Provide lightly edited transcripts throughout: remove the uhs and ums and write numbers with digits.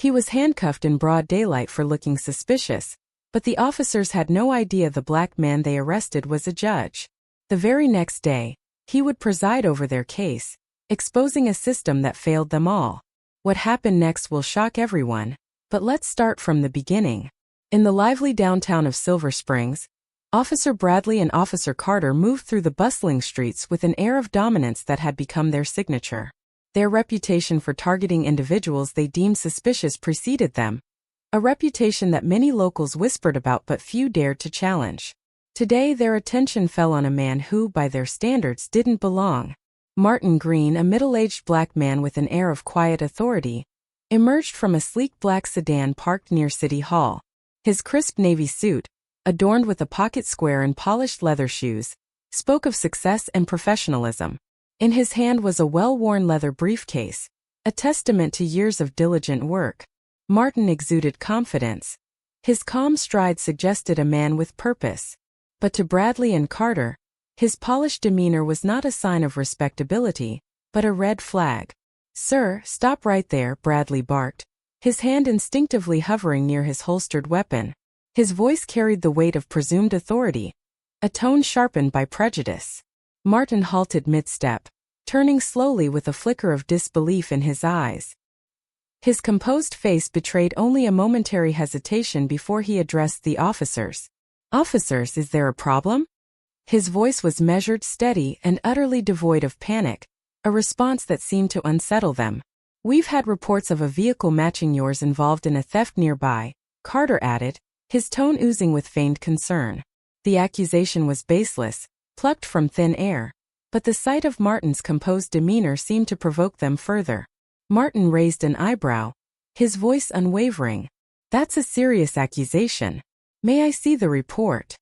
He was handcuffed in broad daylight for looking suspicious, but the officers had no idea the black man they arrested was a judge. The very next day, he would preside over their case, exposing a system that failed them all. What happened next will shock everyone, but let's start from the beginning. In the lively downtown of Silver Springs, Officer Bradley and Officer Carter moved through the bustling streets with an air of dominance that had become their signature. Their reputation for targeting individuals they deemed suspicious preceded them, a reputation that many locals whispered about but few dared to challenge. Today their attention fell on a man who, by their standards, didn't belong. Martin Green, a middle-aged black man with an air of quiet authority, emerged from a sleek black sedan parked near City Hall. His crisp navy suit, adorned with a pocket square and polished leather shoes, spoke of success and professionalism. In his hand was a well-worn leather briefcase, a testament to years of diligent work. Martin exuded confidence. His calm stride suggested a man with purpose. But to Bradley and Carter, his polished demeanor was not a sign of respectability, but a red flag. "Sir, stop right there," Bradley barked, his hand instinctively hovering near his holstered weapon. His voice carried the weight of presumed authority, a tone sharpened by prejudice. Martin halted mid-step, turning slowly with a flicker of disbelief in his eyes. His composed face betrayed only a momentary hesitation before he addressed the officers. "Officers, is there a problem?" His voice was measured, steady, and utterly devoid of panic, a response that seemed to unsettle them. "We've had reports of a vehicle matching yours involved in a theft nearby," Carter added, his tone oozing with feigned concern. The accusation was baseless, plucked from thin air, but the sight of Martin's composed demeanor seemed to provoke them further. Martin raised an eyebrow, his voice unwavering. "That's a serious accusation. May I see the report?"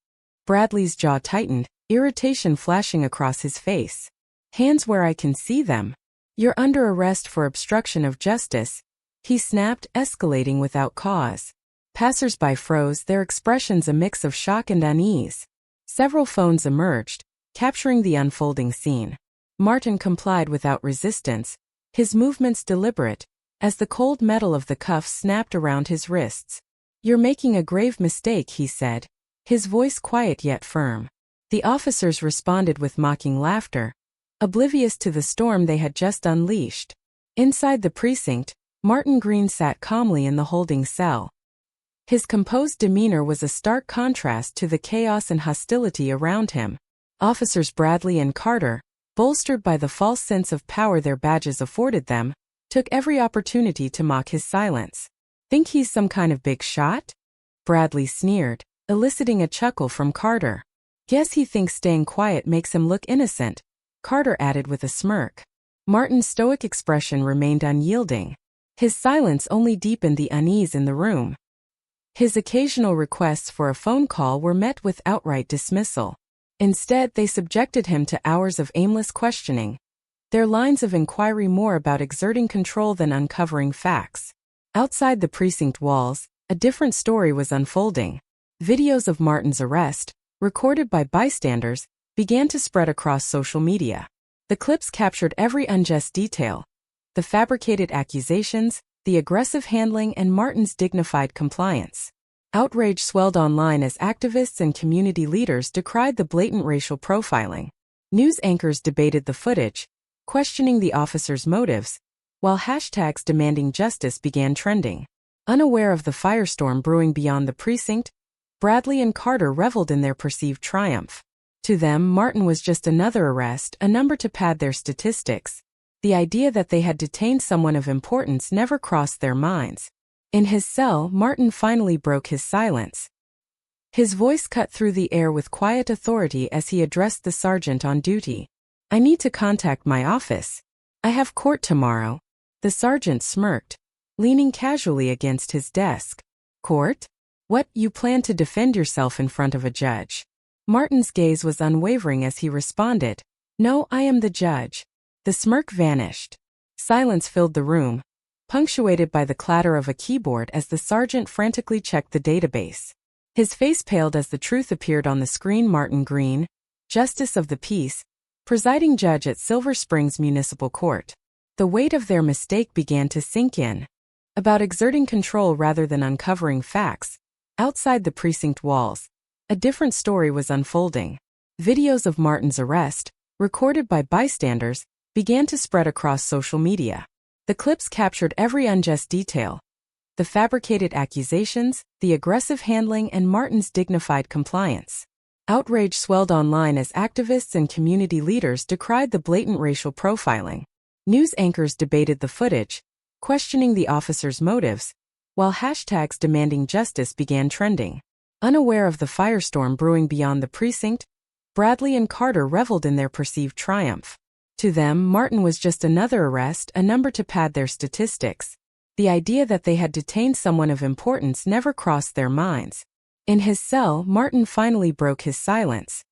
Bradley's jaw tightened, irritation flashing across his face. "Hands where I can see them. You're under arrest for obstruction of justice," he snapped, escalating without cause. Passers-by froze, their expressions a mix of shock and unease. Several phones emerged, capturing the unfolding scene. Martin complied without resistance, his movements deliberate, as the cold metal of the cuffs snapped around his wrists. "You're making a grave mistake," he said, his voice quiet yet firm. The officers responded with mocking laughter, oblivious to the storm they had just unleashed. Inside the precinct, Martin Green sat calmly in the holding cell. His composed demeanor was a stark contrast to the chaos and hostility around him. Officers Bradley and Carter, bolstered by the false sense of power their badges afforded them, took every opportunity to mock his silence. "Think he's some kind of big shot?" Bradley sneered, eliciting a chuckle from Carter. "Guess he thinks staying quiet makes him look innocent," Carter added with a smirk. Martin's stoic expression remained unyielding. His silence only deepened the unease in the room. His occasional requests for a phone call were met with outright dismissal. Instead, they subjected him to hours of aimless questioning, their lines of inquiry more about exerting control than uncovering facts. Outside the precinct walls, a different story was unfolding. Videos of Martin's arrest, recorded by bystanders, began to spread across social media. The clips captured every unjust detail: the fabricated accusations, the aggressive handling, and Martin's dignified compliance. Outrage swelled online as activists and community leaders decried the blatant racial profiling. News anchors debated the footage, questioning the officers' motives, while hashtags demanding justice began trending. Unaware of the firestorm brewing beyond the precinct, Bradley and Carter reveled in their perceived triumph. To them, Martin was just another arrest, a number to pad their statistics. The idea that they had detained someone of importance never crossed their minds. In his cell, Martin finally broke his silence. His voice cut through the air with quiet authority as he addressed the sergeant on duty. "I need to contact my office. I have court tomorrow." The sergeant smirked, leaning casually against his desk. "Court? What, you plan to defend yourself in front of a judge?" Martin's gaze was unwavering as he responded, "No, I am the judge." The smirk vanished. Silence filled the room, punctuated by the clatter of a keyboard as the sergeant frantically checked the database. His face paled as the truth appeared on the screen. Martin Green, Justice of the Peace, presiding judge at Silver Springs Municipal Court. The weight of their mistake began to sink in. about exerting control rather than uncovering facts. Outside the precinct walls, a different story was unfolding. Videos of Martin's arrest, recorded by bystanders, began to spread across social media. The clips captured every unjust detail: the fabricated accusations, the aggressive handling, and Martin's dignified compliance. Outrage swelled online as activists and community leaders decried the blatant racial profiling. News anchors debated the footage, questioning the officer's motives, while hashtags demanding justice began trending. Unaware of the firestorm brewing beyond the precinct, Bradley and Carter reveled in their perceived triumph. To them, Martin was just another arrest, a number to pad their statistics. The idea that they had detained someone of importance never crossed their minds. In his cell, Martin finally broke his silence.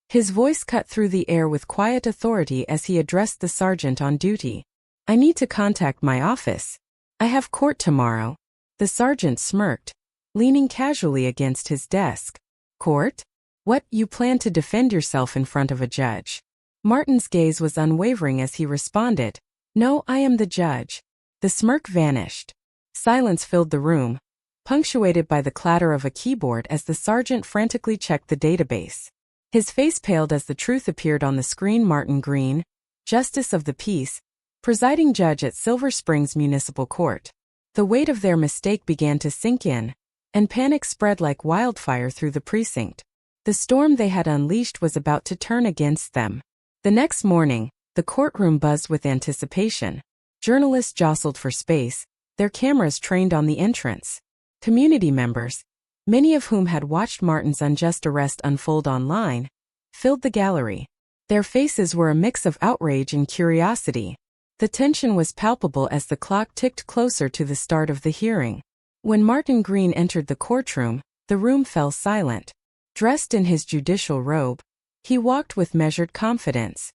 His voice cut through the air with quiet authority as he addressed the sergeant on duty. "I need to contact my office. I have court tomorrow." The sergeant smirked, leaning casually against his desk. "Court? What, you plan to defend yourself in front of a judge?" Martin's gaze was unwavering as he responded, "No, I am the judge." The smirk vanished. Silence filled the room, punctuated by the clatter of a keyboard as the sergeant frantically checked the database. His face paled as the truth appeared on the screen. Martin Green, Justice of the Peace, presiding judge at Silver Springs Municipal Court. The weight of their mistake began to sink in, and panic spread like wildfire through the precinct. The storm they had unleashed was about to turn against them. The next morning, the courtroom buzzed with anticipation. Journalists jostled for space, their cameras trained on the entrance. Community members, many of whom had watched Martin's unjust arrest unfold online, filled the gallery. Their faces were a mix of outrage and curiosity. The tension was palpable as the clock ticked closer to the start of the hearing. When Martin Green entered the courtroom, the room fell silent. Dressed in his judicial robe, he walked with measured confidence.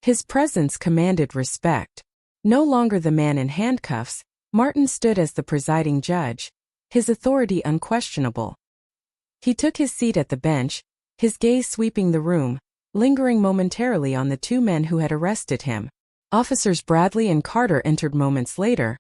His presence commanded respect. No longer the man in handcuffs, Martin stood as the presiding judge, his authority unquestionable. He took his seat at the bench, his gaze sweeping the room, lingering momentarily on the two men who had arrested him. Officers Bradley and Carter entered moments later,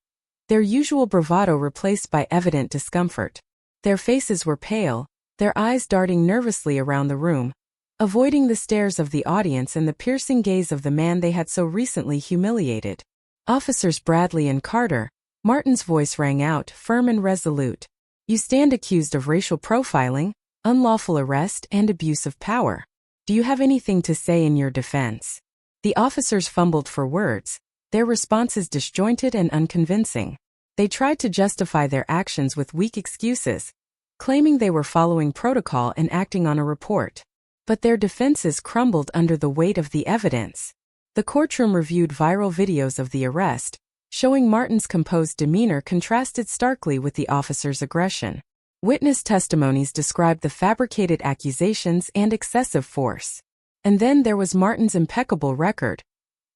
their usual bravado replaced by evident discomfort. Their faces were pale, their eyes darting nervously around the room, avoiding the stares of the audience and the piercing gaze of the man they had so recently humiliated. "Officers Bradley and Carter," Martin's voice rang out, firm and resolute. "You stand accused of racial profiling, unlawful arrest, and abuse of power. Do you have anything to say in your defense?" The officers fumbled for words, their responses disjointed and unconvincing. They tried to justify their actions with weak excuses, claiming they were following protocol and acting on a report. But their defenses crumbled under the weight of the evidence. The courtroom reviewed viral videos of the arrest, showing Martin's composed demeanor contrasted starkly with the officer's aggression. Witness testimonies described the fabricated accusations and excessive force. And then there was Martin's impeccable record,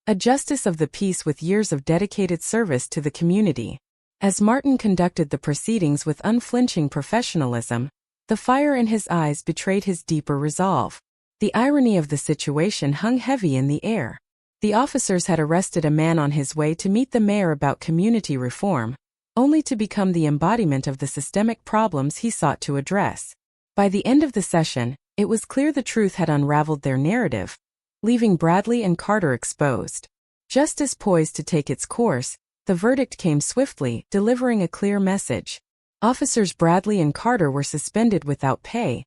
a justice of the peace with years of dedicated service to the community. As Martin conducted the proceedings with unflinching professionalism, the fire in his eyes betrayed his deeper resolve. The irony of the situation hung heavy in the air. The officers had arrested a man on his way to meet the mayor about community reform, only to become the embodiment of the systemic problems he sought to address. By the end of the session, it was clear the truth had unraveled their narrative, leaving Bradley and Carter exposed. Justice poised to take its course, the verdict came swiftly, delivering a clear message. Officers Bradley and Carter were suspended without pay,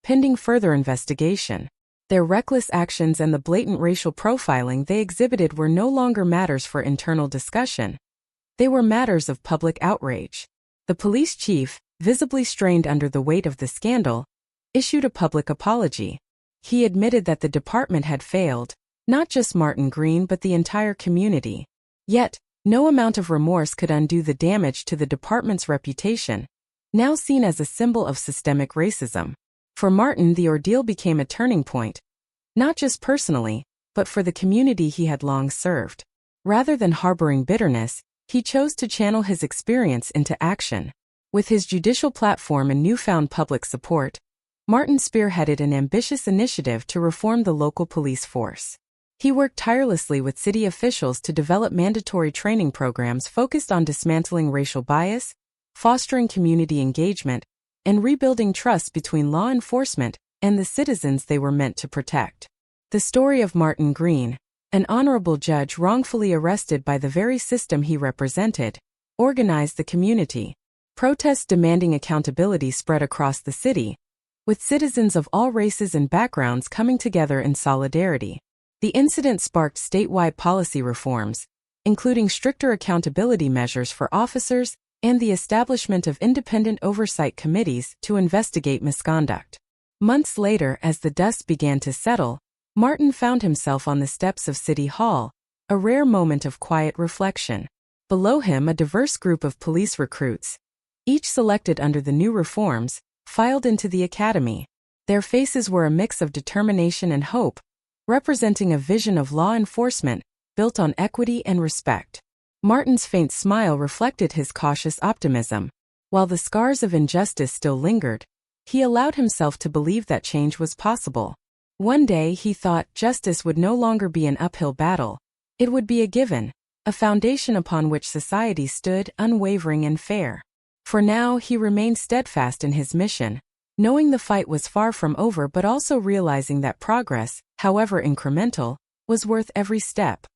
pending further investigation. Their reckless actions and the blatant racial profiling they exhibited were no longer matters for internal discussion. They were matters of public outrage. The police chief, visibly strained under the weight of the scandal, issued a public apology. He admitted that the department had failed, not just Martin Green but the entire community. Yet, no amount of remorse could undo the damage to the department's reputation, now seen as a symbol of systemic racism. For Martin, the ordeal became a turning point, not just personally, but for the community he had long served. Rather than harboring bitterness, he chose to channel his experience into action. With his judicial platform and newfound public support, Martin spearheaded an ambitious initiative to reform the local police force. He worked tirelessly with city officials to develop mandatory training programs focused on dismantling racial bias, fostering community engagement, and rebuilding trust between law enforcement and the citizens they were meant to protect. The story of Martin Green, an honorable judge wrongfully arrested by the very system he represented, organized the community. Protests demanding accountability spread across the city, with citizens of all races and backgrounds coming together in solidarity. The incident sparked statewide policy reforms, including stricter accountability measures for officers and the establishment of independent oversight committees to investigate misconduct. Months later, as the dust began to settle, Martin found himself on the steps of City Hall, a rare moment of quiet reflection. Below him, a diverse group of police recruits, each selected under the new reforms, filed into the academy. Their faces were a mix of determination and hope, representing a vision of law enforcement built on equity and respect. Martin's faint smile reflected his cautious optimism. While the scars of injustice still lingered, he allowed himself to believe that change was possible. One day, he thought justice would no longer be an uphill battle. It would be a given, a foundation upon which society stood unwavering and fair. For now, he remained steadfast in his mission, knowing the fight was far from over but also realizing that progress, however incremental, was worth every step.